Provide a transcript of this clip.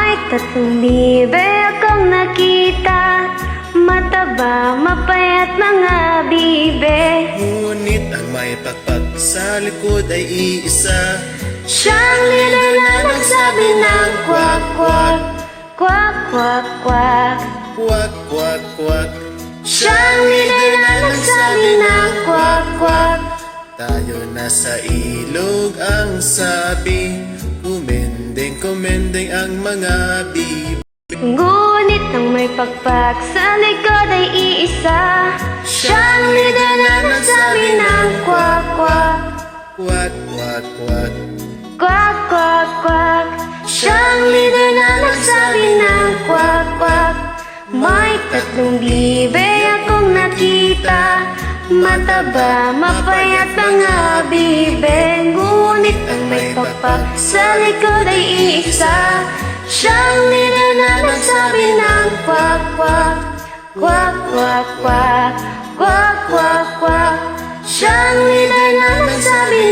May tatlong bibe akong nakita, mataba, mapayat mga bibe. Ngunit ang may pakpak sa likod ay iisa. Siyang leader na nagsabi ng kwak kwak, kwak kwak kwak. Kwak, kwak, kwak. Siyang leader na nagsabi ng kwak kwak. Tayo nasa ilog ang sabi, kumendeng, kumendeng ang mga bibe. Ngunit ang may pakpak sa likod ay iisa. Siyang leader na nagsabi ng kwak kwak, Kwak, kwak, kwak. kwak kwak kwak. Siyang leader na nagsabi ng kwak kwak. May tatlong bibe akong nakita, mataba, mapayat mga bibe. Ngunit ang may pakpak sa likod ay iisa. Siyang leader na nagsabi ng kwak kwak, kwak kwak kwak, kwak kwak kwak. Siyang leader na nagsabi